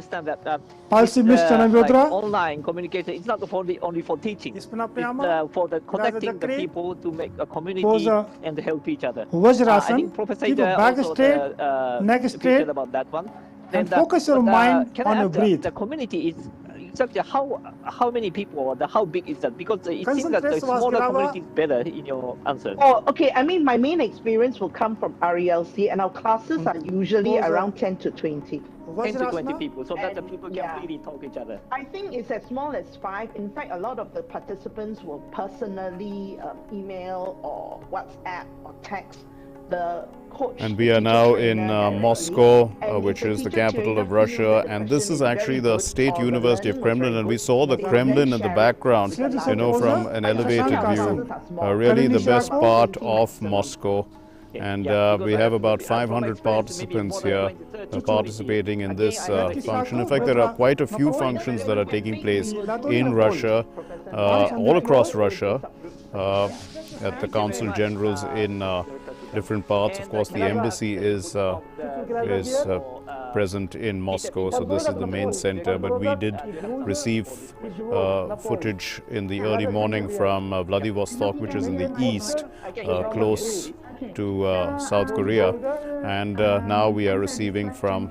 understand that online communication is not only for teaching. It's for the connecting the people to make a community and help each other. I think Professor Ida also appreciate about that one. And focus your mind on your breath. The community is exactly how many people or how big is that? Because it seems that the smaller community is better in your answer. Oh, okay. I mean, my main experience will come from RELC, and our classes are usually around 10 to 20. 10 to 20 people, so that the people can really talk each other. I think it's as small as 5. In fact, a lot of the participants will personally email or WhatsApp or text the coach. And we are now in Moscow, which is the capital of Russia, and this is actually the State University of Kremlin, and we saw the Kremlin in the background, you know, from an elevated view. Really the best part of Moscow. And we have about 500 participants here participating in this function. In fact, there are quite a few functions that are taking place in Russia, all across Russia, at the Council Generals in different parts. Of course, the embassy is present in Moscow, so this is the main center. But we did receive footage in the early morning from Vladivostok, which is in the east, close to South Korea, and now we are receiving from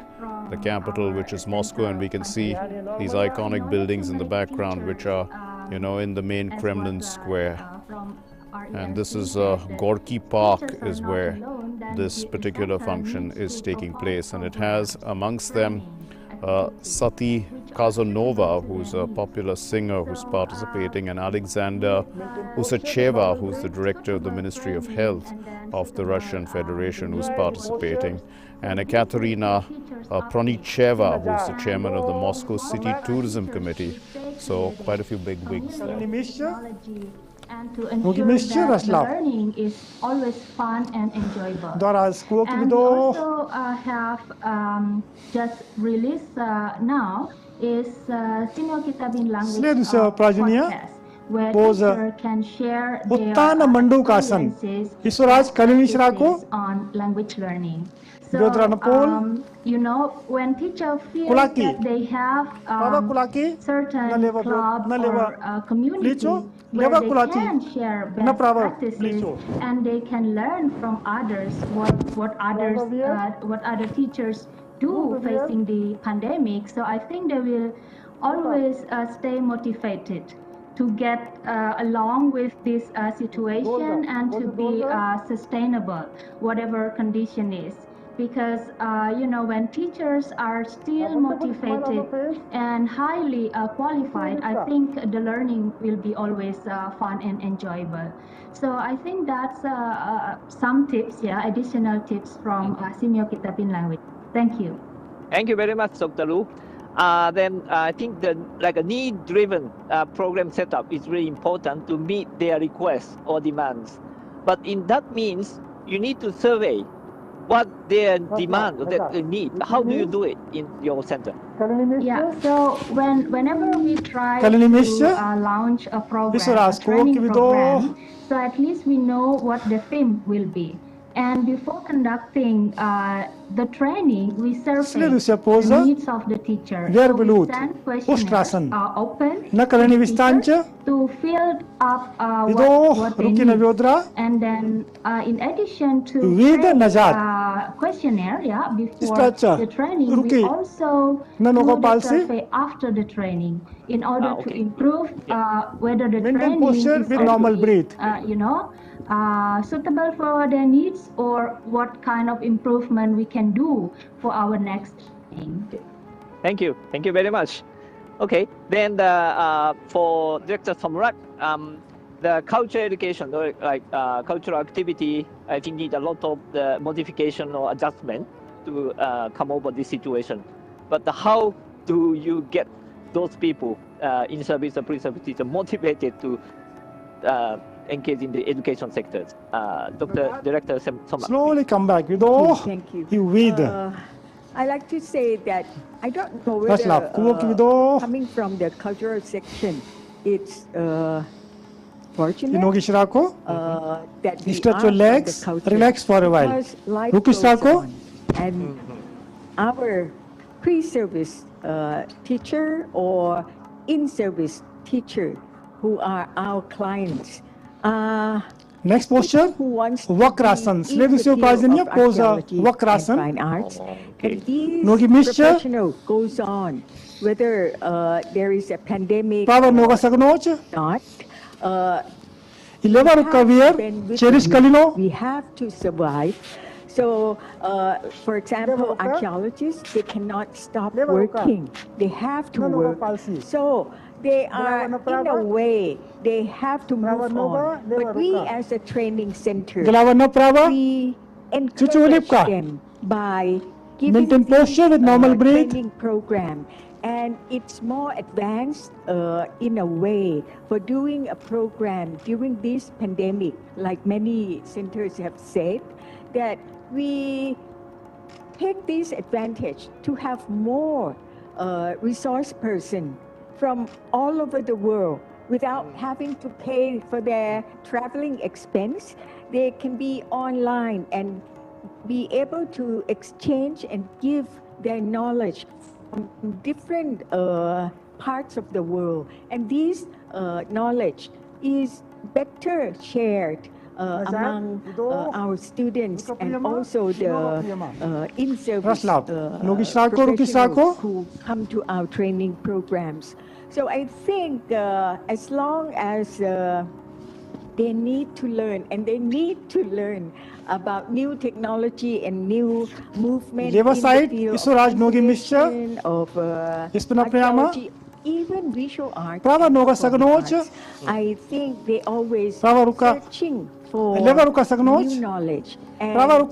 the capital, which is Moscow, and we can see these iconic buildings in the background, which are, you know, in the main Kremlin square. And this is Gorky Park is where this particular function is taking place, and it has amongst them Sati Kazanova, who's a popular singer who's participating, and Alexander Usacheva, who's the director of the Ministry of Health of the Russian Federation, who's participating, and Ekaterina Pronicheva, who's the chairman of the Moscow City Tourism Committee. So quite a few big wigs there. And to ensure that the learning is always fun and enjoyable. And we also have just released now is Senior Kitabin Language podcast, where teachers can share their experiences on language learning. So, you know, when teachers feel that they have certain club or community where they can share best practices and they can learn from others what other teachers do facing the pandemic. So I think they will always stay motivated to get along with this situation and to be sustainable, whatever condition is. Because, you know, when teachers are still motivated and highly qualified, I think the learning will be always fun and enjoyable. So I think that's some tips, additional tips from Senior Kitabin Language. Thank you. Thank you very much, Dr. Lu. Then I think that like a need-driven program setup is really important to meet their requests or demands. But in that means you need to survey what their demand or that they need. How do you do it in your center? Yeah, so whenever we try to launch a program, a training program, so at least we know what the theme will be. And before conducting the training, we survey the needs of the teacher. So we send questionnaires open to fill up what they need. And then in addition to the questionnaire, before the training, we also do the survey after the training in order to improve whether the training is already, you know, suitable for their needs, or what kind of improvement we can do for our next training. Thank you very much. Okay, then for Director Samrat, the culture education, like cultural activity, I think need a lot of the modification or adjustment to come over this situation. But how do you get those people in service or pre-service teacher motivated to engage in the education sectors? Dr. Director Samrat. Slowly come back with all. Thank you. You I like to say that I don't know whether coming from the cultural section, it's fortunate that we stretch are your legs, culture, relax for a while. life goes on, and our pre-service teacher or in-service teacher who are our clients. Next posture, Who wants to Vakrasan. be in the Следующее field упражнение, of поза archaeology and Vakrasan. fine arts. Okay. And these Ноги вместе. professional goes on, whether there is a pandemic Права or нога согнуть. not. И лева рука вверх. Через колено. We have to survive. So, for example, archaeologists, they cannot stop working. They have to work. So, they are, in a way, they have to move on. But we as a training center, we encourage them by giving Maintain posture with normal breath. training program. And it's more advanced in a way for doing a program during this pandemic, like many centers have said, that we take this advantage to have more resource person from all over the world without having to pay for their traveling expense. They can be online and be able to exchange and give their knowledge from different parts of the world. And this knowledge is better shared among our students and also the in-service professionals who come to our training programs. So I think as long as they need to learn, and they need to learn about new technology and new movement in the field of archaeology, even visual art. I think they always searching for new knowledge. And so,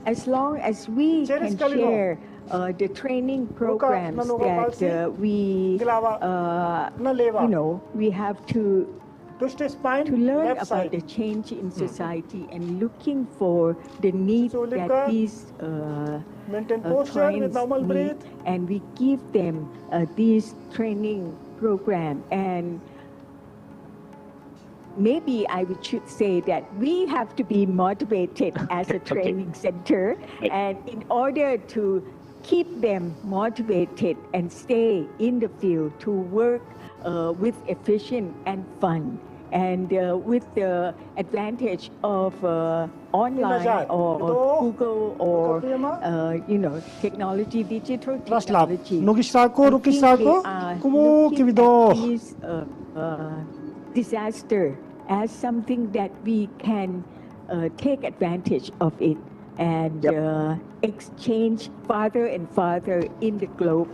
as long as we can share the training programs that we, we have to learn about the change in society and looking for the need that these clients need, and we give them this training program. And maybe I should say that we have to be motivated as a training center, and in order to keep them motivated and stay in the field to work with efficient and fun, and with the advantage of online or Google or technology, digital technology. I think they are looking at this disaster as something that we can take advantage of it and exchange farther and farther in the globe.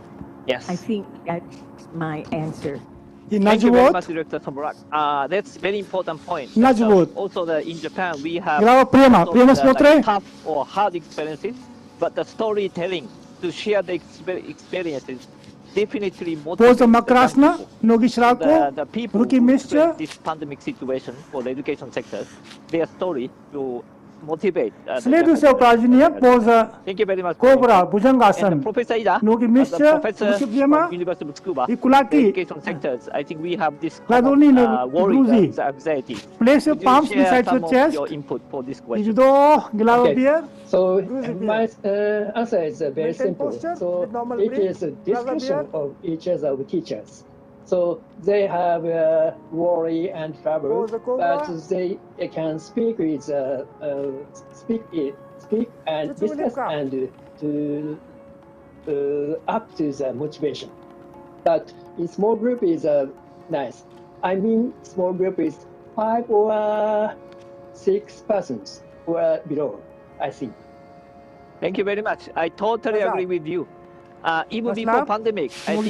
Yes. I think that's my answer. Thank you very much, Director Tomrak. That's very important point. Also, in Japan, we have the tough or hard experiences, but the storytelling to share the experiences definitely motivates the people who face this pandemic situation for the education sector. Their story will motivate. Следующее упражнение, поза кобра, бужангасан. Professor Ida, professor from University of Tsukuba, education sectors, I think we have this worry and anxiety. Place your palms beside your chest. Your input for this question. So my answer is very simple. So it is a discussion of each other of teachers. So they have worry and trouble, but they can speak with speak and discuss and to up to the motivation. But in small group is nice. I mean, small group is 5 or 6 persons or below, I think. Thank you very much. I totally agree with you. Even before pandemic, I think